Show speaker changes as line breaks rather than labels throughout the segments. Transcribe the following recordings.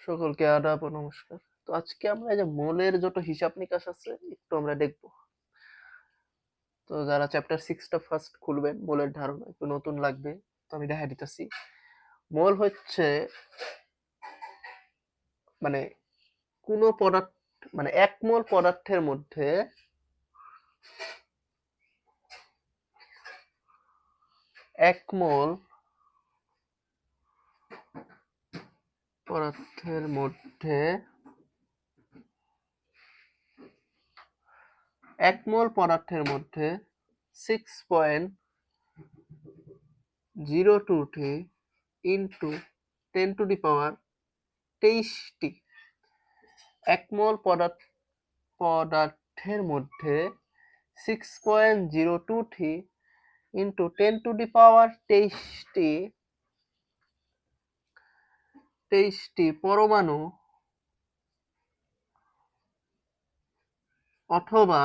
সকলকে আদাব ও নমস্কার। তো আজকে আমরা এই যে মোলের যত হিসাব নিকাশ আছে একটু আমরা দেখব। তো যারা চ্যাপ্টার 6টা ফার্স্ট খুলবেন, মোলের ধারণা একটু নতুন লাগবে, তো আমি দেখা দিতেছি। মোল হচ্ছে মানে কোনো পদার্থ, মানে 1 মোল পদার্থের মধ্যে 1 মোল পদার্থের মধ্যে 1 মোল পদার্থের মধ্যে 6.023 ইন্টু 10 টু দি পাওয়ার 23টি 1 মোল পদার্থের মধ্যে 6.023 ইন্টু 10 টু দি পাওয়ার 23টি পরমাণু অথবা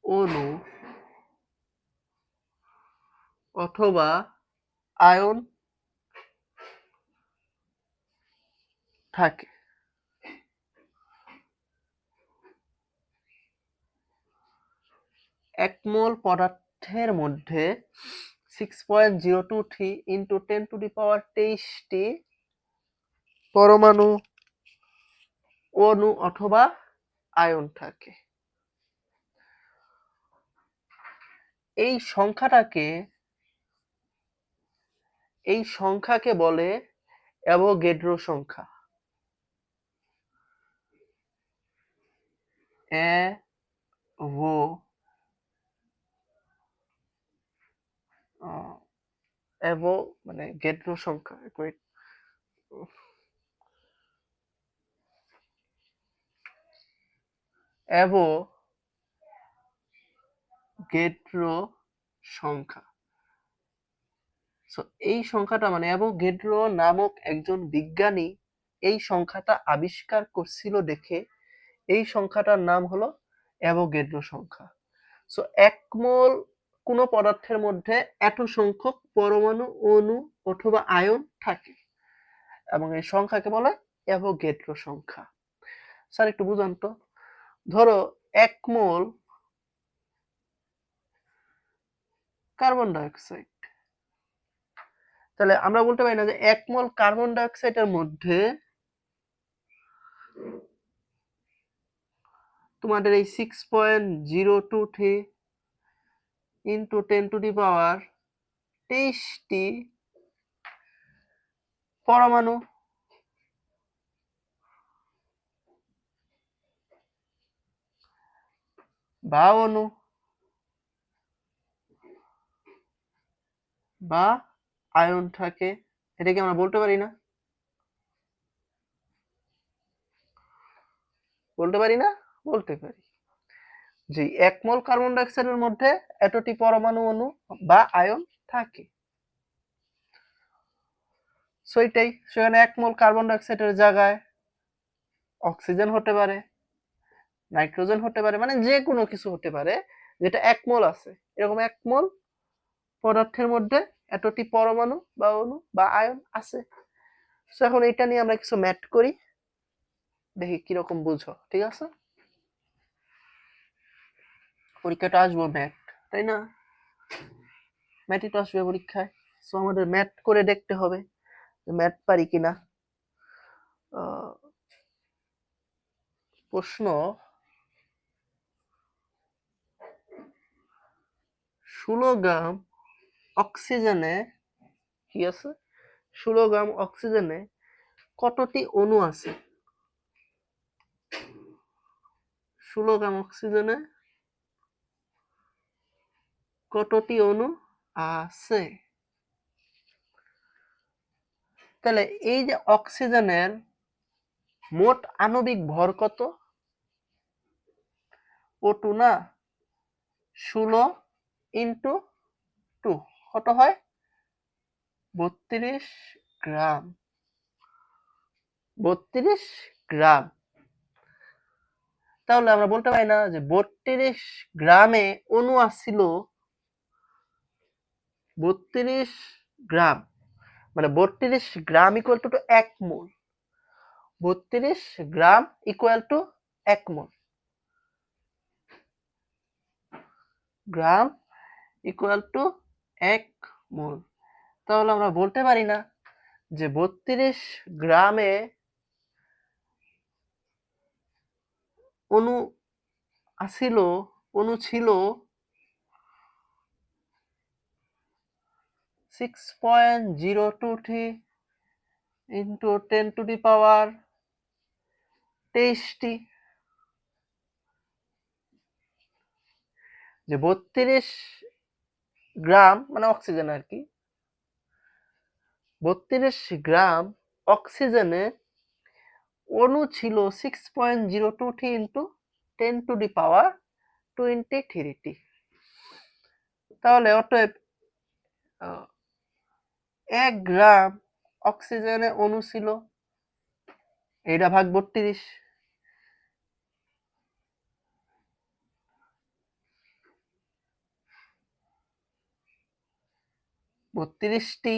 অণু অথবা আয়ন থাকে। এক মোল পদার্থের মধ্যে 6.023 ইন্টু 10 টু দি পাওয়ার 23টি পরমাণু অণু অথবা আয়ন থাকে। এই সংখ্যাকে বলে অ্যাভোগাড্রো সংখ্যা। মানে গেড্রো সংখ্যা, অ্যাভোগাড্রো সংখ্যা। এই সংখ্যাটা মানে অ্যাভোগাড্রো নামক একজন বিজ্ঞানী এই সংখ্যাটা আবিষ্কার করছিল দেখে এই সংখ্যাটার নাম হলো অ্যাভোগাড্রো সংখ্যা। সো 1 মোল কোনো পদার্থের মধ্যে এত সংখ্যক পরমাণু অণু অথবা আয়ন থাকে এবং এই সংখ্যাকে বলে অ্যাভোগাড্রো সংখ্যা। স্যার একটু বুঝান তো, ধরো 1 মোল কার্বন ডাইঅক্সাইড, তাহলে আমরা বলতে পারি না যে 1 মোল কার্বন ডাইঅক্সাইডের মধ্যে তোমাদের এই 6.023 ইন্টু 10 টু দি পাওয়ার 23টি পরমাণু বা অণু বা আয়ন থাকে, এটা কি আমরা বলতে পারি না? বলতে পারি না? বলতে পারি যে 1 মোল কার্বন ডাইঅক্সাইডের মধ্যে এতটি পরমাণু অণু বা আয়ন থাকে। সো এটাই, সেখানে 1 মোল কার্বন ডাইঅক্সাইডের জায়গায় অক্সিজেন হতে পারে, নাইট্রোজেন হতে পারে, মানে যে কোনো কিছু হতে পারে যেটা 1 মোল আছে। এরকম 1 মোল পদার্থের মধ্যে এতটি পরমাণু বা অণু বা আয়ন আছে। সো এখন এটা নিয়ে আমরা কিছু ম্যাথ করি, দেখি কিরকম বুঝো, ঠিক আছে? পরীক্ষাটা আসবো ম্যাথ, তাই না? ম্যাথই তো আসবে পরীক্ষায়। সো আমাদের ম্যাথ করে দেখতে হবে ম্যাথ পারি কিনা। প্রশ্ন, 16 গ্রাম অক্সিজেনে কি আছে? 16 গ্রাম অক্সিজেনে কতটি অণু আছে? 16 গ্রাম অক্সিজেনে কতটি অণু আছে? তাহলে এই যে অক্সিজেনের মোট আণবিক ভর কত? O2 না, 16 ইন্টু 2 কত হয়? 32 গ্রাম। 32 গ্রাম। তাহলে আমরা বলতে পারি না যে 32 গ্রামে অণু আসছিল 32 গ্রাম, মানে 32 গ্রাম equal to 1 mole. 32 gram equal to 1 mole. Gram equal to 1 মোল। তাহলে আমরা বলতে পারি না যে 32 গ্রামে অণু ছিল 6.023 ইন্টু 10 টু দি পাওয়ার 23টি। যে 32 গ্রাম মানে অক্সিজেন আর কি, 32 গ্রাম অক্সিজেনে অণু ছিল 6.023 ইন্টু 10 টু দি পাওয়ার 23টি। তাহলে অতএব 1 গ্রাম অক্সিজেনে অণু ছিল, এইটা ভাগ 32, বত্রিশটি।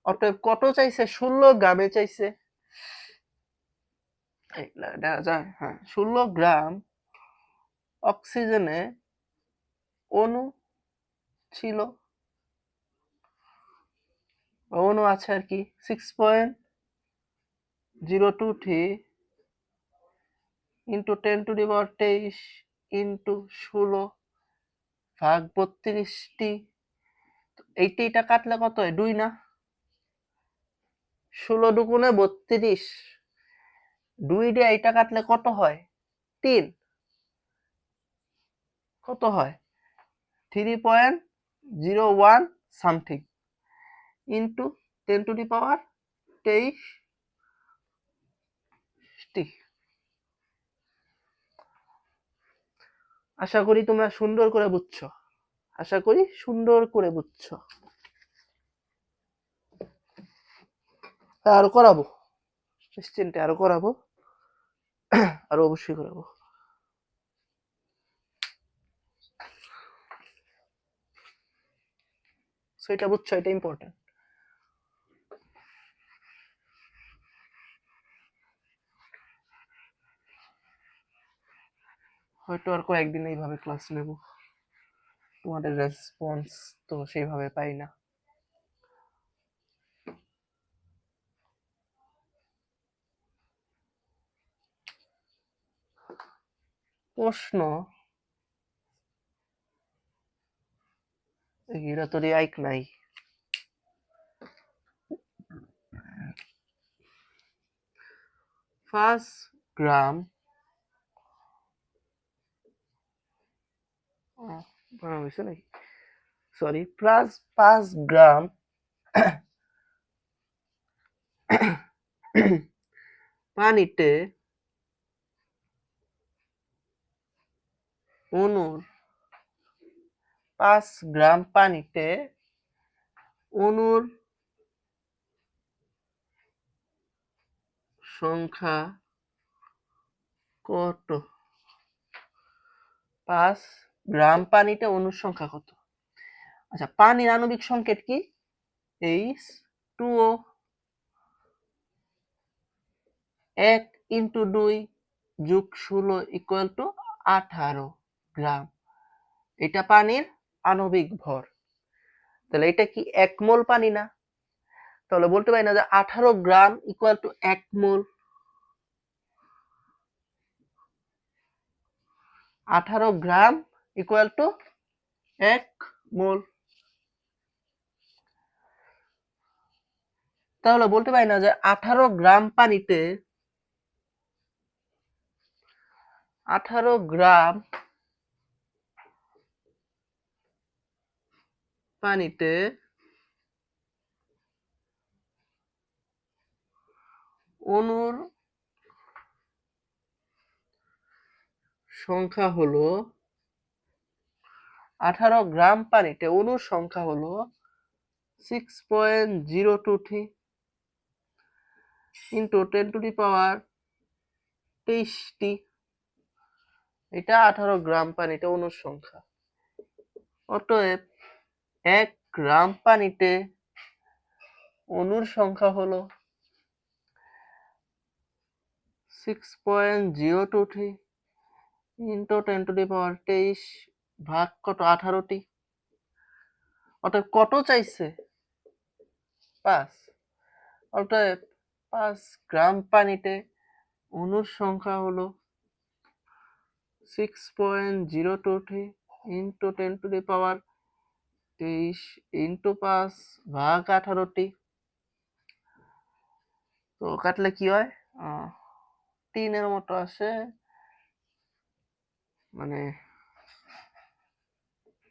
অতএব কত চাইছে? 16 গ্রামে চাইছে। দেখা যায়, হ্যাঁ, 16 গ্রাম অক্সিজেনে অণু ছিল, অণু আছে আর কি 6.023 into 10 to the power 23 into 16 ভাগ 32টি। এইটা কাটলে কত হয়? 2 না? 16 দুগুণে 32, 2 দিয়ে এইটা কাটলে কত হয়? 3। কত হয়? 3.01 something into 10 to the power 23টি। আশা করি তোমরা সুন্দর করে বুঝছো। আশা করি সুন্দর করে বুঝছো। আরো করাবো, নিশ্চিন্তে আরো করাবো, আরো অবশ্যই করাবো। সো এটা বুঝছো, এটা ইম্পর্টেন্ট। হয়তো আর কয়েকদিন এইভাবে ক্লাস নেব, তোমাদের রেসপন্স তো সেইভাবে পাই না। প্রশ্ন এরা তো রিয়াইক নাই। ফার্স্ট গ্রাম বানানো হয়েছে নাকি, সরি, প্লাস 5 গ্রাম পানিতে অণুর 5 গ্রাম পানিতে অণুর সংখ্যা কত? 5 গ্রাম পানিতে অণুর সংখ্যা কত? আচ্ছা, পানির আণবিক সংকেত কি? H2O। 1 ইন্টু 2 যোগ 16 ইকুয়াল টু 18 গ্রাম। এটা পানির আণবিক ভর। তাহলে এটা কি 1 মোল পানি না? তাহলে বলতে পারি না যে 18 গ্রাম equal to 1 mole. 18 gram equal to 1 মোল। তাহলে বলতে পারি না যে 18 গ্রাম পানিতে 18 গ্রাম পানিতে অণুর সংখ্যা হলো 18 গ্রাম পানিতে অণুর সংখ্যা হলো 6.023 ইন্টু 10 টু দি পাওয়ার 23টি। এটা 18 গ্রাম পানিতে অণুর সংখ্যা। অতএব 1 গ্রাম পানিতে অণুর সংখ্যা হলো 6.023 ইন্টু 10⁻23 ভাগ কত 18টি, অর্থাৎ কত চাইছে 5, অর্থাৎ 5 গ্রাম পানিতে অণুর সংখ্যা হলো 6.023 ইন্টু 10⁻23 ইন্টু 5 ভাগ 18টি। তো কাটলে কি হয়, 3-এর মতো আসে, মানে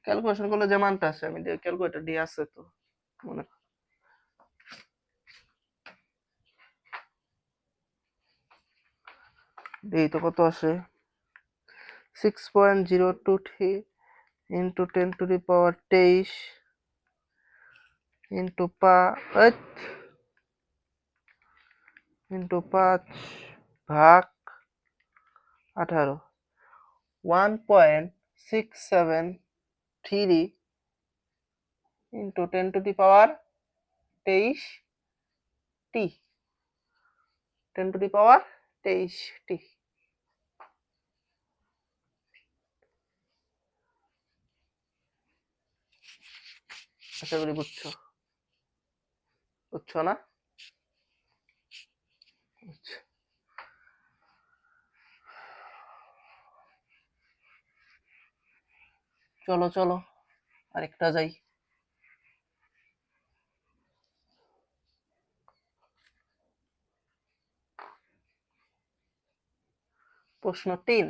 ক্যালকুলেশন করলে যে মানটা আসে, আমি ক্যালকুলেটর দিয়ে আছে তো মনে, এই তো কত আসে 6.023 ইন্টু 10⁻23 ইন্টু 5 ভাগ 18, 1.673 ইন্টু 10⁻23 টি, 10⁻23 টি। আশা করি বুঝছো না? আচ্ছা, চলো আরেকটা যাই। প্রশ্ন 3,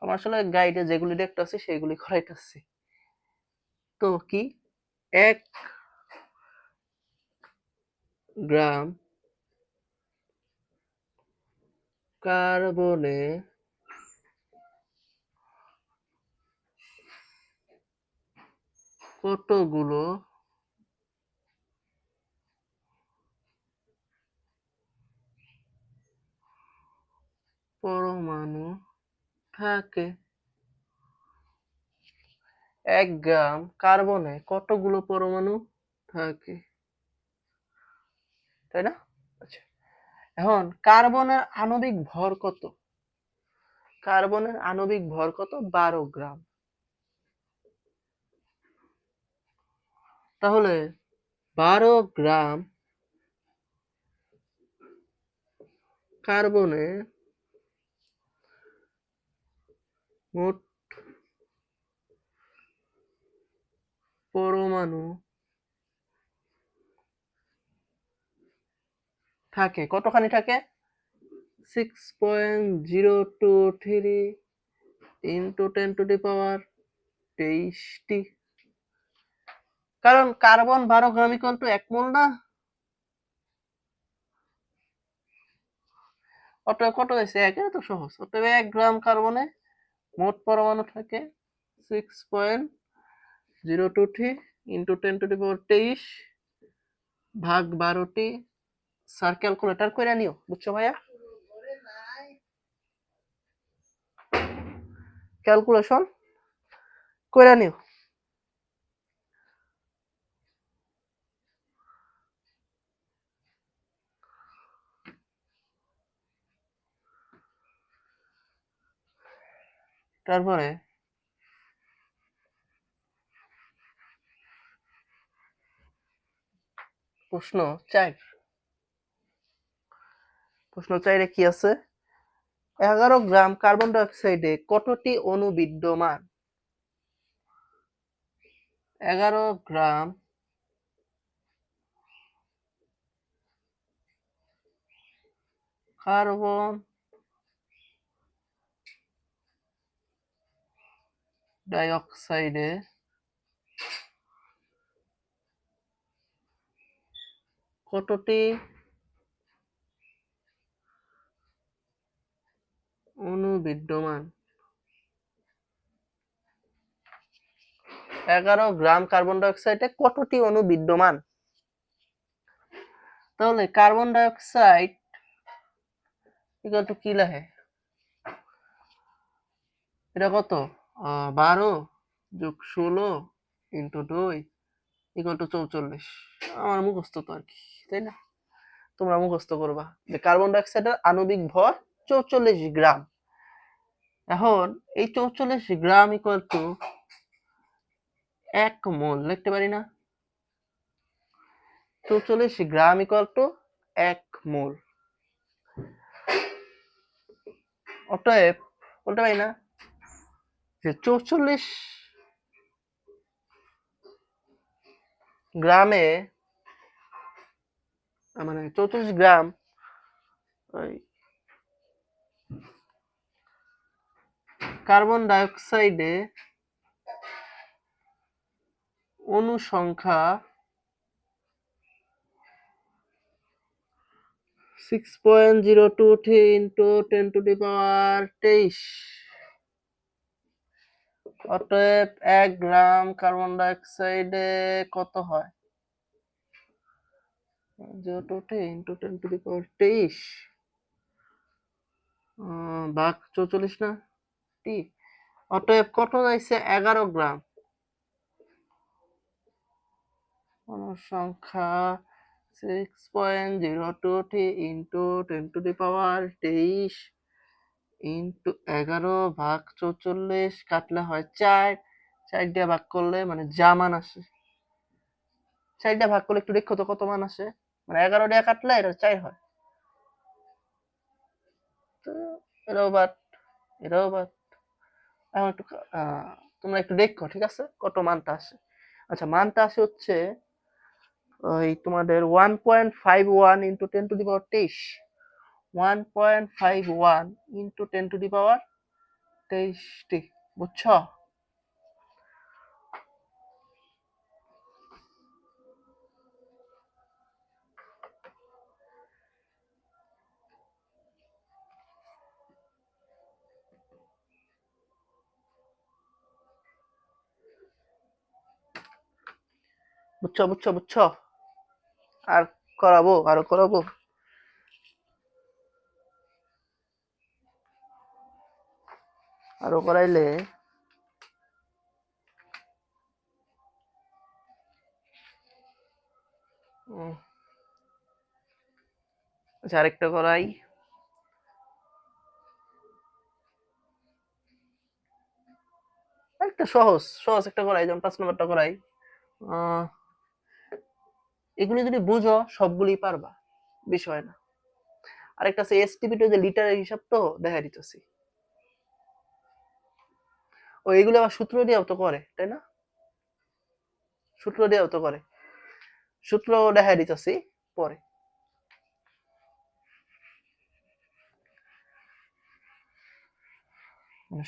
আমার আসলে গাইডে যেগুলি দেখতে আছে সেগুলি করাইতেছি। তো কি 1 গ্রাম কার্বনে কতগুলো পরমাণু থাকে? 1 গ্রাম কার্বনে কতগুলো পরমাণু থাকে, তাই না? আচ্ছা, এখন কার্বনের আণবিক ভর কত? কার্বনের আণবিক ভর কত? 12 গ্রাম। তাহলে 12 গ্রাম কার্বনে মোট পরমাণু থাকে কতখানি থাকে? 6.023 ইন্টু 10⁻23 টি, কারণ কার্বন 12 গ্রাম ইকুয়াল টু 1 মোল না, অতএব কত হয়েছে 1, তো সহজ। অতএব 1 গ্রাম কার্বনে মোট পরমাণু থাকে 6.023 ইন্টু 10⁻23 ভাগ 12টি। স্যার ক্যালকুলেটর করে নিও, বুঝছো ভাইয়া? ক্যালকুলেশন করে নিও। তারপরে প্রশ্ন 4, প্রশ্ন 4-এ কি আছে? 11 গ্রাম কার্বন ডাই অক্সাইডে কতটি অণু বিদ্যমান? 11 গ্রাম কার্বন ডাই অক্সাইডে কতটি অণু বিদ্যমান? 11 গ্রাম কার্বন ডাই অক্সাইডে কতটি অণু বিদ্যমান? তাহলে carbon dioxide equal to কি লেখে? এটা কত? 12 যোগ 16 ইন্টু 2 ইকুয়াল টু 44। আমার মুখস্থ তো আর কি, তাই না? তোমরা মুখস্থ করবা যে কার্বন ডাই অক্সাইডের আণবিক ভর 44 গ্রাম। এখন এই 44 গ্রাম ইকুয়াল টু 1 মোল লিখতে পারি না? 44 গ্রাম ইকুয়াল টু 1 মোল। অতএব বলতে পারি না যে 44 গ্রামে মানে 44 গ্রাম কার্বন ডাই অক্সাইডে অণু সংখ্যা 6.023 ইন্টু 10 টু দি পাওয়ার 23। অতএব 1 গ্রাম কার্বন ডাই অক্সাইডে কত হয়? 023 ইন্টু 10 টু দি পাওয়ার 23 ভাগ 44 না টি। অতএব কত যাইছে? 11 গ্রাম। অণু সংখ্যা 6.023 into 10 to the power 23 into 11 ভাগ 44 কাটলে হয় 4। 4 দিয়ে ভাগ করলে মানে যা মান আসে, 4 দিয়ে ভাগ করলে একটু দেখো তো কত মান আসে। মানে 11 দিয়ে কাটলে এটা 4 হয়। তো এটাও বাদ, এটাও বাদ। এখন একটু তোমরা একটু দেখো, ঠিক আছে, কত মানটা আসে। আচ্ছা, মানটা আসে হচ্ছে ওই তোমাদের 1.51 into 10 to the power 23। 1.51 into 10 to the power 23টি, বুঝছো? বুঝছো বুঝছো বুঝছো? আর করাবো, আরো করাবো। আরো করাইলে আচ্ছা, আরেকটা করাই। একটা সহজ সহজ একটা করাই, যেমন 5 নম্বরটা করাই। এগুলি যদি বুঝো সবগুলি পারবা, বিষয় না। আরেকটা আছে এসটিপিতে যে লিটারের হিসাব, তো দেখা দিতেছি। ও এগুলো আবার সূত্র দিয়েও তো করে, তাই না? সূত্র দিয়েও তো করে, সূত্র দেখা দিতেছি পরে।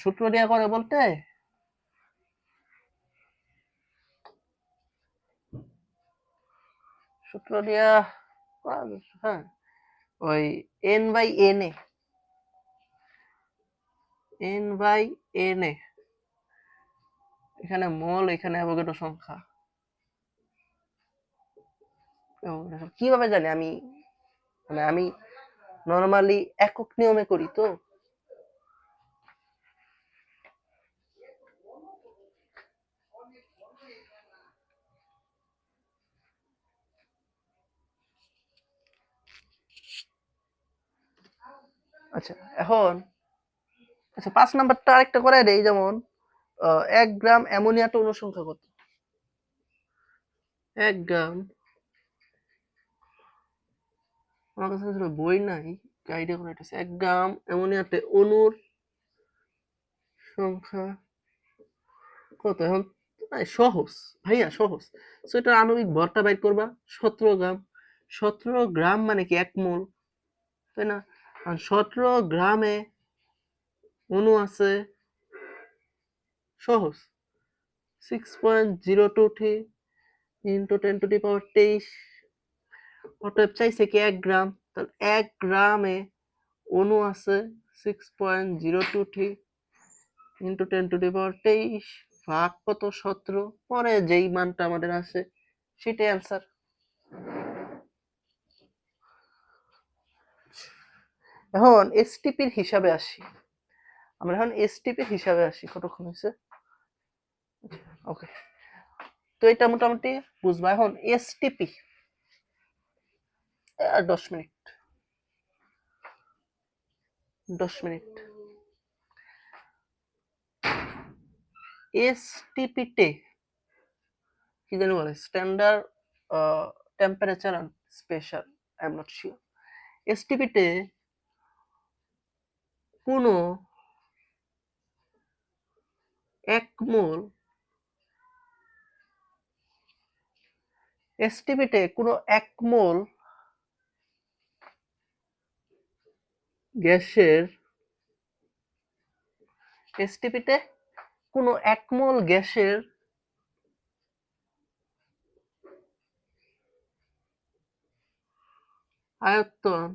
সূত্র দিয়ে করে বলতে সূত্র দিয়া, হ্যাঁ, ওই N by N A, N by N A, এখানে মোল, এখানে অ্যাভোগাড্রো সংখ্যা। কিভাবে জানি আমি? মানে আমি নরমালি একক নিয়মে করি তো। আচ্ছা, এখন আচ্ছা 5 নাম্বারটা আরেকটা করাই দেই। যেমন 1 গ্রাম অ্যামোনিয়াতে অণু সংখ্যা কত? 1 গ্রাম, আমার কাছে আসলে বই নাই, আইডিয়া করে এটা। 1 গ্রাম অ্যামোনিয়াতে অণুর সংখ্যা কত? এখন সহজ ভাইয়া, সহজ। সো এটা আণবিক ভরটা বাইর করবা, 17 গ্রাম। 17 গ্রাম মানে কি 1 মোল, তাই না? আর 17 গ্রামে অণু আছে, সহজ, 6.023 ইন্টু 10 টু দি পাওয়ার 23। অতএব চাইছে কি 1 গ্রাম, তাহলে 1 গ্রামে অণু আছে 6.023 ইন্টু 10 টু দি পাওয়ার 23 ভাগ কত? 17। পরে যেই মানটা আমাদের আসে সেটাই অ্যান্সার। এখন এসটিপির হিসাবে আসি আমরা, এখন এসটিপির হিসাবে আসি। কতক্ষণ হয়েছে? ওকে, তো এটা মোটামুটি বুঝবা। এখন এসটিপি 10 মিনিট 10 মিনিট এসটিপিতে কি জানি বলে, standard temperature and special, I am not sure. এসটিপিতে কোনো 1 মোল এসটিপিতে কোনো 1 মোল গ্যাসের এসটিপিতে কোনো 1 মোল গ্যাসের আয়তন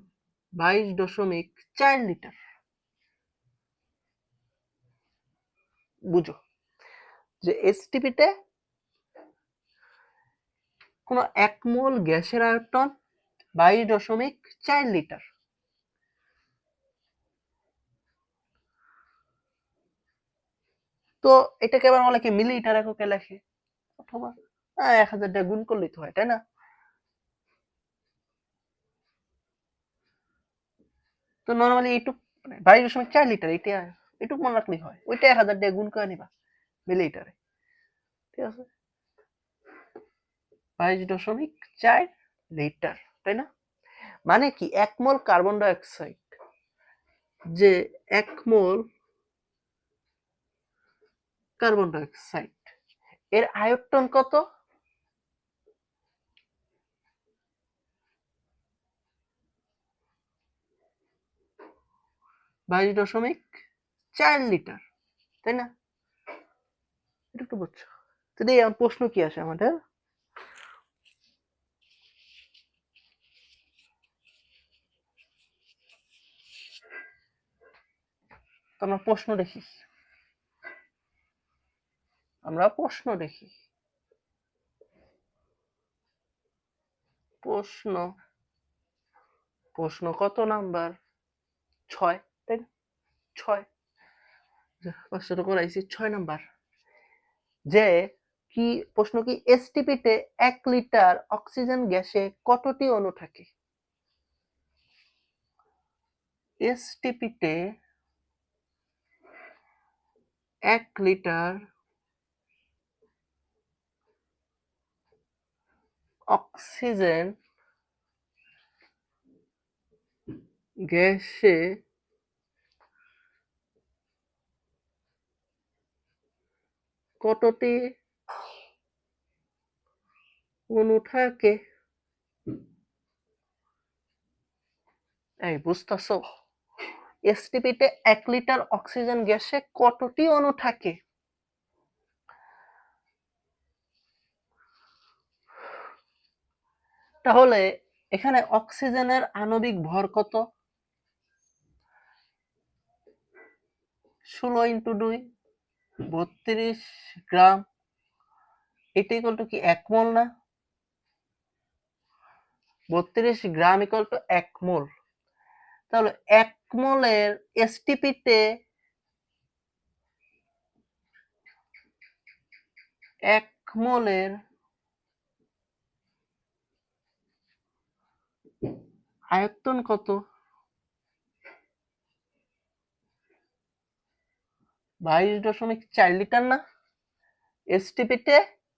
22.4 লিটার। বুঝো যে এসটিপিতে কোনো 1 মোল গ্যাসের আয়তন 22.4 লিটার। তো এটাকে আবার অনেকে মিলিলিটার এককে লেখে, অথবা 1000 দিয়ে গুণ করলেই তো হয়, তাই না? তো নর্মালি এইটুক 22.4 লিটার, এটুক মনে রাখলেই হয়। ওইটা 1000 দিয়ে গুণ করে নিবা মিলিলিটারে, ঠিক আছে? 22.4 লিটার, তাই না? মানে কি 1 মোল কার্বন ডাইঅক্সাইড, যে 1 মোল কার্বন ডাইঅক্সাইড এর আয়তন কত? 22.4 লিটার, তাই না? এটা একটু বুঝছো। তো এই প্রশ্ন কি আসে আমাদের? তো আমরা প্রশ্ন দেখি, প্রশ্ন কত নাম্বার? 6, তাই না? 6, 500 করাইছি 6 নাম্বার। যে কি প্রশ্ন, কি এসটিপিতে 1 লিটার অক্সিজেন গ্যাসে কতটি অণু থাকে? এসটিপিতে 1 লিটার অক্সিজেন গ্যাসে কতটি অণু থাকে? এই বুঝতেছো? এসটিপিতে 1 লিটার অক্সিজেন গ্যাসে কতটি অণু থাকে? তাহলে এখানে অক্সিজেনের আণবিক ভর কত? 16 × 2 32 গ্রাম। এটা ইকুয়াল টু কি 1 মোল না? 32 গ্রাম ইকুয়াল টু 1 মোল। তাহলে 1 মোলের এসটিপিতে 1 মোলের আয়তন কত? 22.4 লিটার না? এসটিপিতে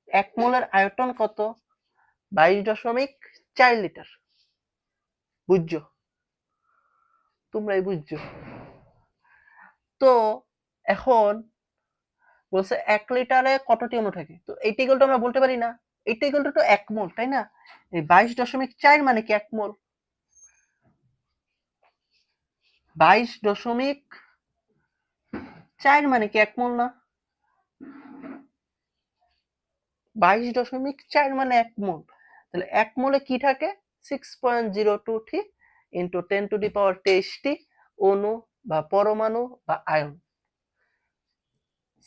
1 মোলের আয়তন কত? 22.4 লিটার। বুঝছো? তোমরাই বুঝছো। তো এখন বলছে 1 লিটারে কতটি অণু থাকে, তো এইটা ইকুয়াল টু আমরা বলতে পারি না, এইটা ইকুয়াল টু 1 মোল, তাই না? এই 22.4 মানে কি 1 মোল? 22.4 মানে কি 1 মোল না? 22.4 মানে 1 মোল। তাহলে 1 মোলে কি থাকে? 6.023 ইন্টু 10⁻23 অণু বা পরমাণু বা আয়ন।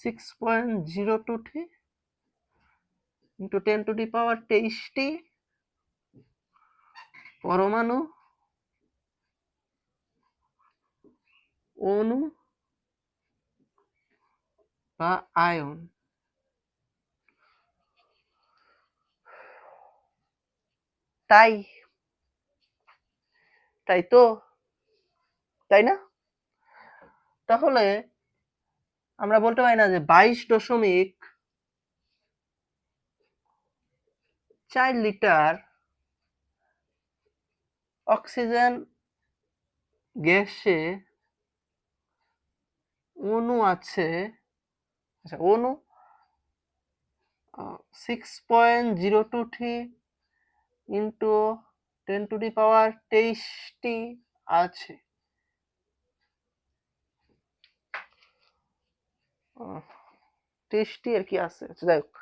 6.023 ইন্টু 10⁻23 পরমাণু, অণু বা আয়ন। তাই তাই তো, তাই না? তাহলে আমরা বলতে পারি না যে 22.4 লিটার অক্সিজেন গ্যাসে অণু আছে, আচ্ছা অণু 6.023 ইন্টু 10⁻23টি আছে। 23টি আর কি আছে, আচ্ছা যাই হোক,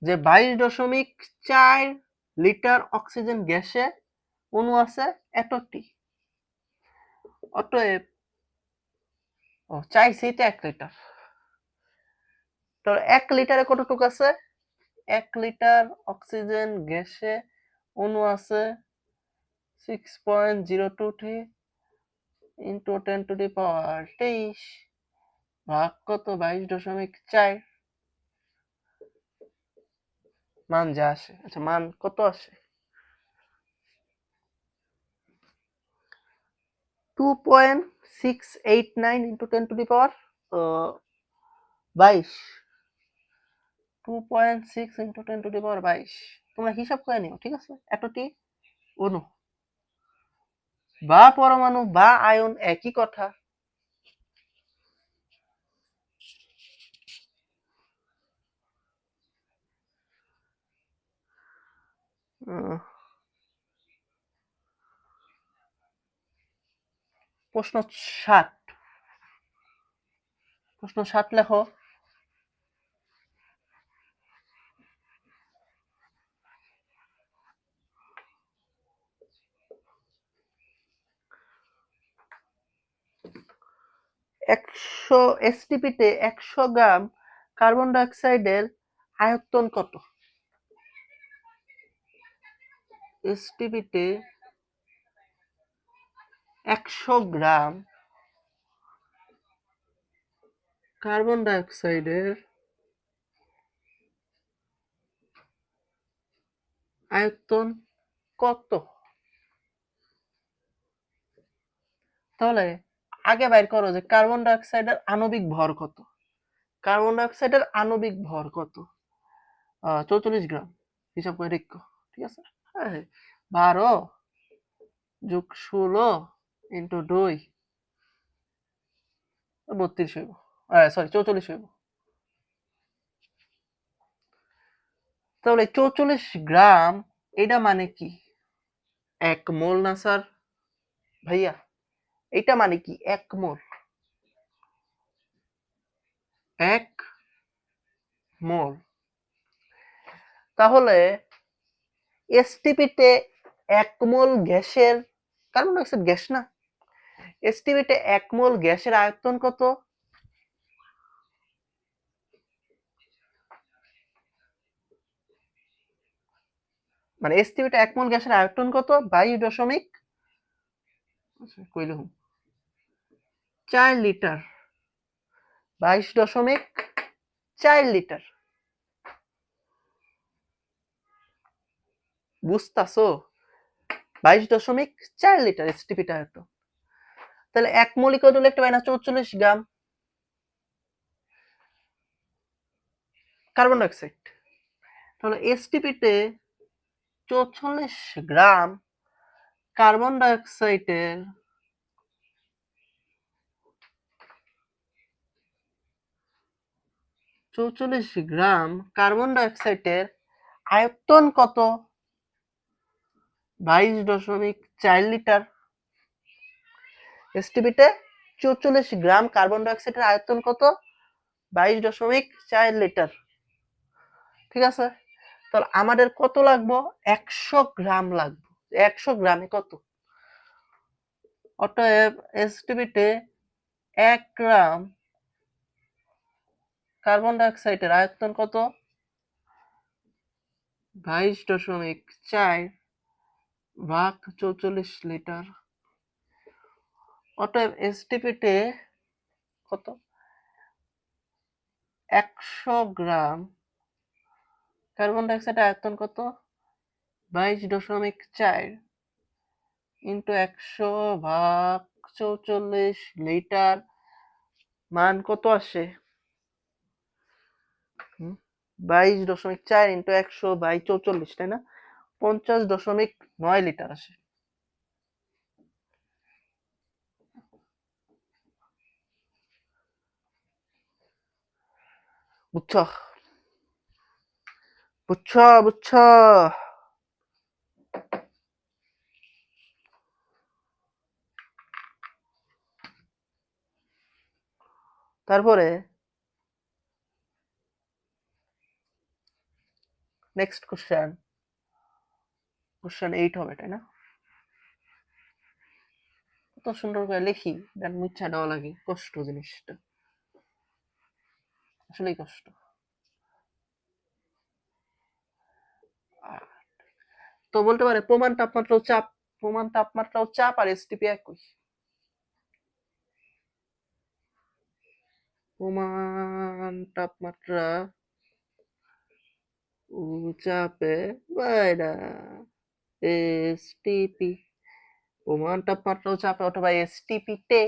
যে 22.4 লিটার অক্সিজেন গ্যাসে অণু আছে এতটি। অতএব চাইছি তো 1 লিটার, তো 1 লিটারে কতটুকু আছে? 1 লিটার অক্সিজেন গ্যাসে অণু আছে 6.023 ইন্টু 10⁻23 ভাগ কত 22.4, মান যা আসে, আচ্ছা মান কত আসে? 2.689 ইন্টু 10⁻22, 2.6 ইন্টু 10⁻22, তোমরা হিসাব করে নিও, ঠিক আছে? এতটি অণু বা পরমাণু বা আয়ন একই কথা। প্রশ্ন 7, প্রশ্ন 7 লেখো। এসটিপিতে 100 গ্রাম কার্বন ডাইঅক্সাইডের আয়তন কত? এসটিপিতে 100 গ্রাম কার্বন ডাইঅক্সাইডের আয়তন কত? তাহলে আগে বাইর করো যে কার্বন ডাইঅক্সাইডের আণবিক ভর কত। কার্বন ডাইঅক্সাইডের আণবিক ভর কত? 44 গ্রাম, হিসাব করে দেখো, ঠিক আছে? হ্যাঁ, 12 যোগ 16 ইন্টু 2 32 হইব, সরি 44 হইব। তাহলে 44 গ্রাম এটা মানে কি? 1 মোল না স্যার? ভাইয়া এটা মানে কি 1 মোল? 1 মোল। তাহলে এসটিপিতে 1 মোল গ্যাসের, কার্বন ডাইঅক্সাইড গ্যাস না, এসটিপিতে 1 মোল গ্যাসের আয়তন কত? মানে এসটিপিতে 1 মোল গ্যাসের আয়তন কত? 22.4 লিটার, 22.4 লিটার, বুঝতাছো? 22.4 লিটার এসটিপিটা আয়তন। তাহলে 1 মোল ইকুয়াল টু লিখতে পারি না 44 গ্রাম কার্বন ডাইঅক্সাইড। তাহলে এসটিপিতে 44 গ্রাম কার্বন ডাইঅক্সাইডের আয়তন কত? 22.4 লিটার। এসটিপিতে 44 গ্রাম কার্বন ডাইঅক্সাইডের আয়তন কত? 22.4 লিটার, ঠিক আছে? তাহলে আমাদের কত লাগবে? 100 গ্রাম লাগবে। 100 গ্রামে কত? অতএব এসটিপিতে 1 গ্রাম কার্বন ডাইঅক্সাইডের আয়তন কত? 22.4 ভাগ 44 লিটার। অতএব এসটিপিতে কত? 100 গ্রাম কার্বন ডাইঅক্সাইডের আয়তন কত? 22.4 ইন্টু 100/44 লিটার, মান কত আসে? 22.4 ইন্টু 100/44, তাই না? 50.9 লিটার আসে। বুঝছো বুঝছো বুঝছো? তারপরে নেক্সট কোশ্চেন 8 হবে, তাই না? কত সুন্দর করে লিখি, দেন মুচ্ছা দেওয়া লাগে, কষ্ট জিনিসটা, আসলেই কষ্ট। তো বলতে পারে প্রমাণ তাপমাত্রা ও চাপ আর এসটিপি একই। প্রমাণ তাপমাত্রা ও চাপে বাইরা এসটিপি, প্রমাণ তাপমাত্রা ও চাপে অথবা এসটিপি তে।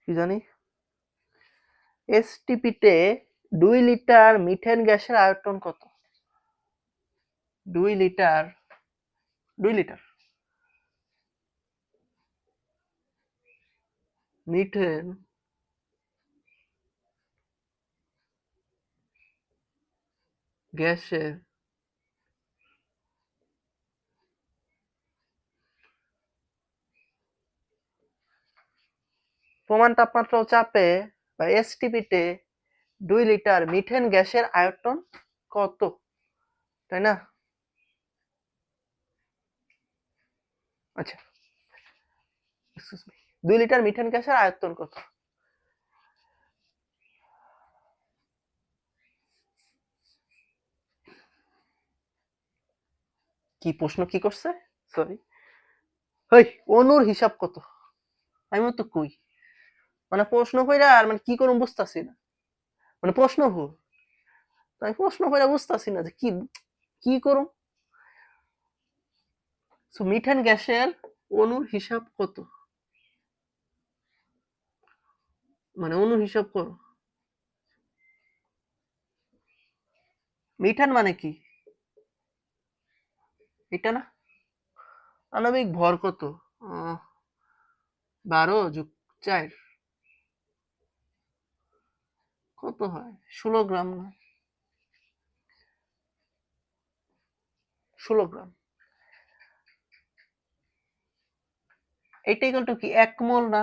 কি জানি, এসটিপি তে 2 লিটার মিথেন গ্যাসের আয়তন কত? 2 লিটার মিথেন গ্যাসের প্রমাণ তাপমাত্রা ও চাপে বা এসটিপি তে 2 লিটার মিথেন গ্যাসের আয়তন কত, তাই না? আচ্ছা, 2 লিটার মিথেন গ্যাসের আয়তন কত? কি প্রশ্ন কি করছে? সরি, হই অনুর হিসাব কত? আমি তো কই, মানে প্রশ্ন কইরা আর মানে কি করুম বুঝতাছি না, মানে প্রশ্ন ভুল, তাই প্রশ্ন কইরা বুঝতাছি না যে কি কি করুম। সো মিথেন গ্যাসের অনুর হিসাব কত, মানে অনুর হিসাব করো। মিথেন মানে কি? এটা না, আণবিক ভর কত? 12+4 কত হয়? 16 গ্রাম না? 16 গ্রাম। এটা ইকুয়াল টু কি 1 মোল না?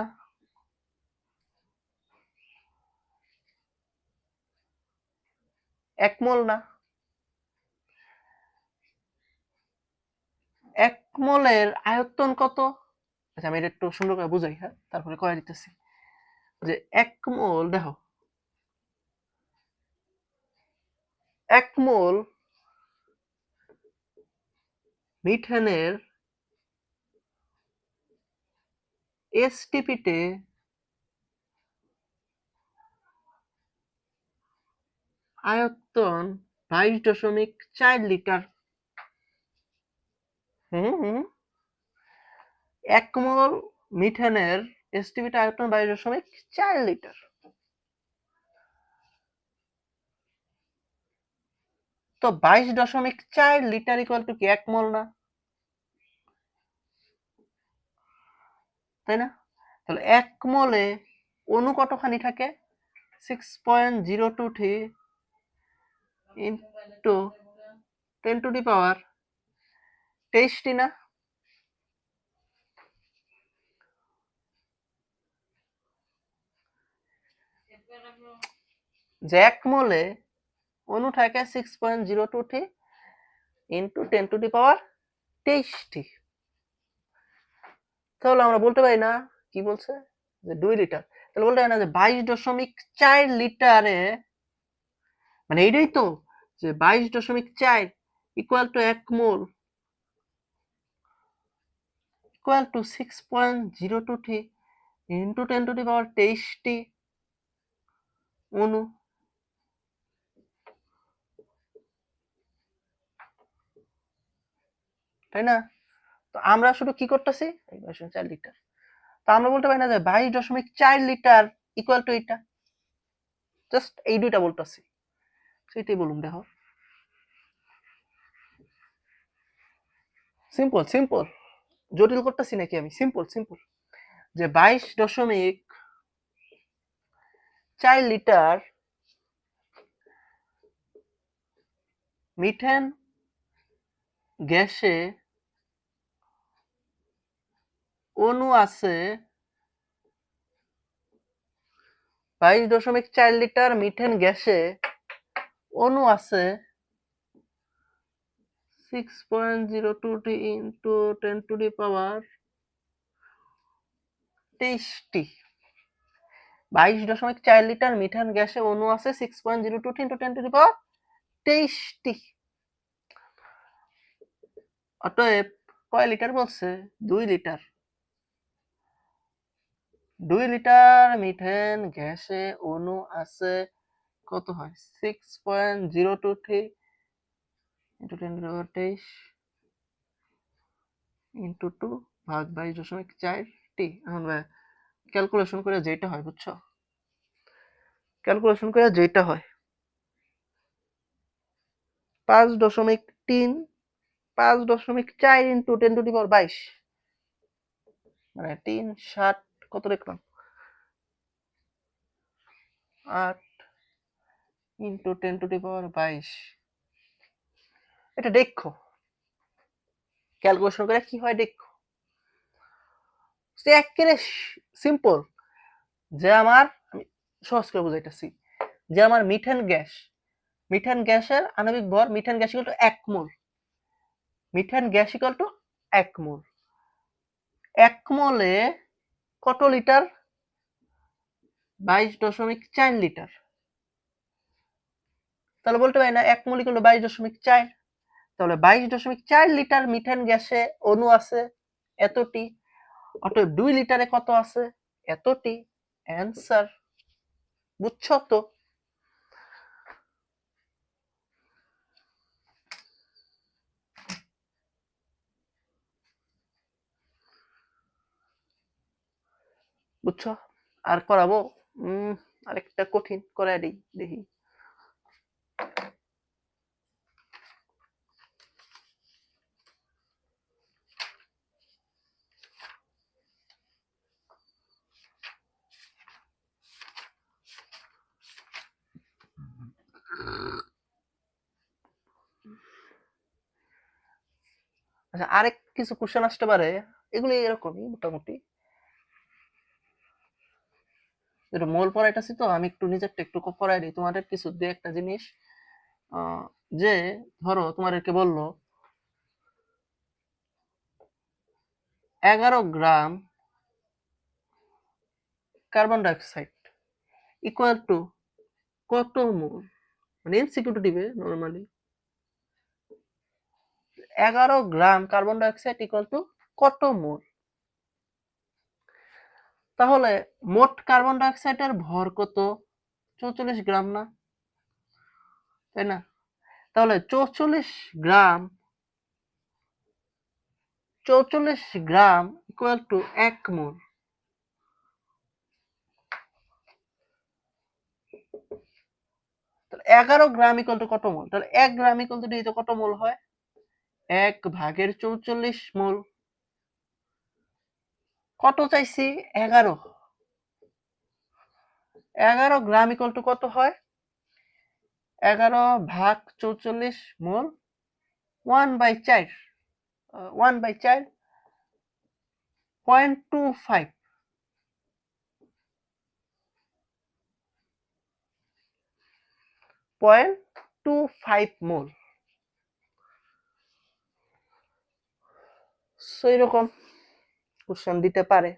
1 মোল না? 1 মোলের আয়তন কত? আচ্ছা, আমি এটা একটু সুন্দর করে বুঝাই, হ্যাঁ, তারপরে করে দিতেছি। যে 1 মোল, দেখো 1 মোল মিথেনের এসটিপিতে আয়তন 22.4 লিটার। হুম 1 মোল মিথেনের এসটিপিতে আয়তন 22.4 লিটার। তো 22.4 লিটার ইকুয়াল টু কি 1 মোল না? তাই না? তাহলে 1 মোলে অণু কতখানি থাকে? 6.023 ইন্টু 10 টু দি পাওয়ার 23 না? যে 1 মোলে অণু থাকে 6.023 ইন্টু 10 টু দি পাওয়ার 23টি। তাহলে আমরা বলতে পারি না, কি বলছে, যে 2 লিটার, তাহলে বলতে পারি না যে 22.4 লিটারে, মানে এইটাই তো, যে 22.4 equal to 1 mole equal to 6.023 into 10 to the power 23টি অণু। তাই না? তো আমরা শুধু কি করতেছি, 22.4 লিটার। তো আমরা বলতে পারি না যে 22.4 লিটার ইকুয়াল টু এটা, জাস্ট এই দুইটা বলতেছি, সেটাই বলুন। দেখো সিম্পল সিম্পল, জটিল করতেছি নাকি আমি? সিম্পল সিম্পল, যে 22.4 লিটার মিথেন গ্যাসে অণু আছে, 22.4 লিটার মিথেন গ্যাসে অণু আছে 6.02 ইন্টু 10 টু দি পাওয়ার 23টি। 22.4 লিটার মিথেন গ্যাসে অণু আছে 6.02 ইন্টু 10 টু দি পাওয়ার 23টি। অতএব কয় লিটার বলছে? 2 লিটার। 2 লিটার মিথেন গ্যাসে অণু আছে, কত হয়? 6.023 into 10 to the power 23 into 2 ভাগ 22.4টি। এখন ক্যালকুলেশন করে যেটা হয়, বুঝছো? ক্যালকুলেশন করে যেটা হয় 5.3 5.4 ইন্টু 10 টু দি পাওয়ার 22, মানে 3 7 কত লিখলাম, 8 ইন্টু 10 টু দি পাওয়ার 22। এটা দেখো ক্যালকুলেশন করে কি হয়, দেখো সে একেবারে সিম্পল। যে আমার, আমি সহজ করে বুঝাইতেছি, যে আমার মিথেন গ্যাসের আণবিক ভর, methane gas equal to 1 mole, methane gas equal to 1 মোল। 1 মোলে কত লিটার? 22.4 লিটার। তাহলে বলতে পারি না 1 মোল ইকুয়াল টু 22.4, তাহলে 22.4 লিটার মিথেন গ্যাসে অণু আছে এতটি, অতএব 2 লিটারে কত আছে? এতটি। অ্যান্সার। বুঝছো তো? বুঝছো? আর করাবো? আরেকটা কঠিন করাই দিই, দেখি। আচ্ছা, আরেক কিছু কোশ্চেন আসতে পারে, এগুলি এরকমই মোটামুটি। একটু মোল পড়াইতেছি তো আমি, একটু নিজেরটা একটু পড়াই দিই তোমাদের কিছু, দিয়ে একটা জিনিস, যে ধরো তোমাদেরকে বললো 11 গ্রাম কার্বন ডাইঅক্সাইড ইকুয়াল টু কত মোল, মানে এমসিকিউ দিবে normally. 11 gram carbon dioxide equal to কত মোল? তাহলে মোট কার্বন ডাইঅক্সাইডের ভর কত? 44 গ্রাম না, তাই না? তাহলে 44 গ্রাম ইকুয়াল টু 1 মোল। তাহলে 11 গ্রাম ইকুয়াল টু কত মোল? তাহলে 1 গ্রাম ইকুয়াল টু কত মোল হয়? 1 ভাগের 44 মোল। কত চাইছি? 11। 11 গ্রাম ইকুয়াল টু কত হয়? 11 ভাগ 44 মোল, 1/4, 1/4, 0.25, 0.25 মোল। সো এরকম কোশ্চেন দিতে পারে।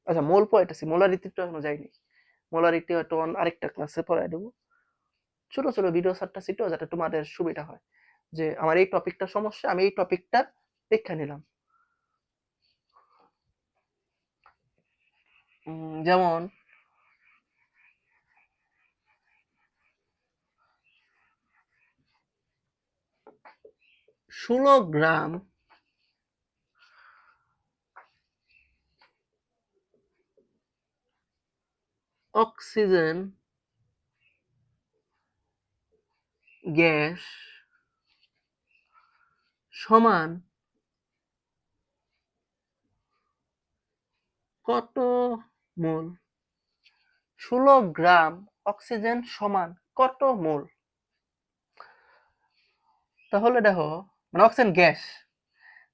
আচ্ছা, মোল পড়াইতেছি, মোলারিটিটা এখনো যাইনি। মোলারিটি হয়তো আরেকটা ক্লাসে পড়াই দেবো। ছোট ছোট ভিডিও ছাড়তেছি তো, যাতে তোমাদের সুবিধা হয়, যে আমার এই টপিকটা সমস্যা, আমি এই টপিকটা দেখে নিলাম। যেমন 16 গ্রাম অক্সিজেন গ্যাস সমান কত মোল? 16 গ্রাম অক্সিজেন সমান কত মোল? তাহলে দেখো, মানে অক্সিজেন গ্যাস,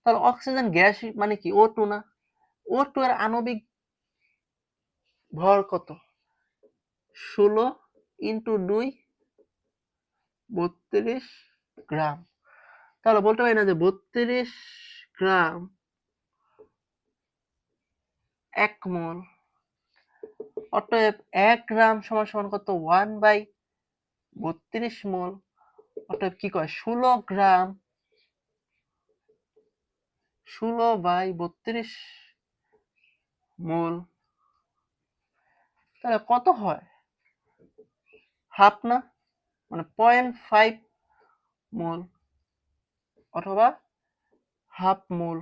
তাহলে অক্সিজেন গ্যাস মানে কি O2 না? O2 এর আণবিক ভর কত? 16 ইন্টু 2 32 গ্রাম। তাহলে বলতে পারি না যে 32 গ্রাম 1 মোল, অতএব 1 গ্রাম সমান সমান কত? 1/32 মোল। অতএব কি কয়? 16 গ্রাম 16/32 মোল। তাহলে কত হয়? হাফ না? মানে 0.5 মোল অথবা হাফ মোল।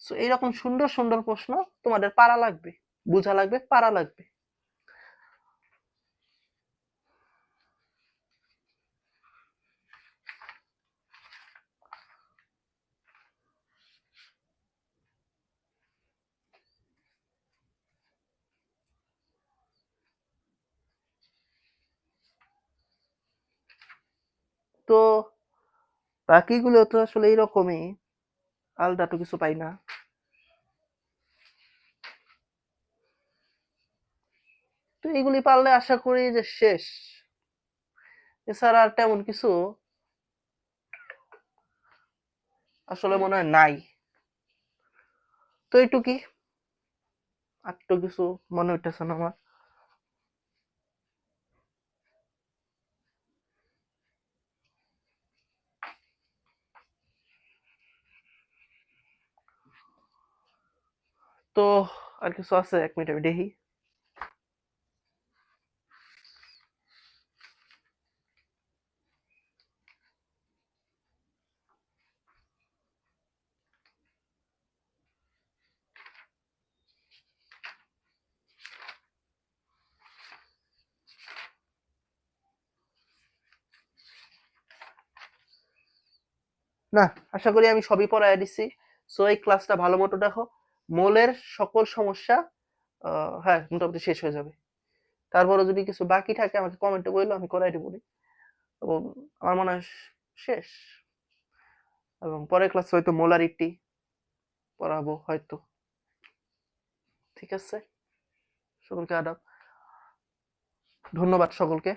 সো এইরকম সুন্দর সুন্দর প্রশ্ন তোমাদের পারা লাগবে, বোঝা লাগবে, পারা লাগবে। তো বাকিগুলো তো আসলে এইরকমই, আলাদা তো কিছু পাই না। তো এগুলি পারলে আশা করি যে শেষ, এছাড়া আর তেমন কিছু আসলে মনে হয় নাই। তো এইটুকুই, আর তো কিছু মনে হইতেছে না আমার। তো আর কিছু আছে? 1 মিনিট আমি দেখি। না, আশা করি আমি সবই পড়ায় দিছি। সো এই ক্লাসটা ভালো মতো দেখো, মোলের সকল সমস্যা হ্যাঁ মোটামুটি শেষ হয়ে যাবে। তারপরে যদি কিছু বাকি থাকে আমাকে কমেন্টে বললো, আমি করাই দেবো। এবং আমার মনে হয় শেষ। এবং পরের ক্লাসে হয়তো মোলারিটি পড়াবো হয়তো। ঠিক আছে, সকলকে আদাব, ধন্যবাদ সকলকে।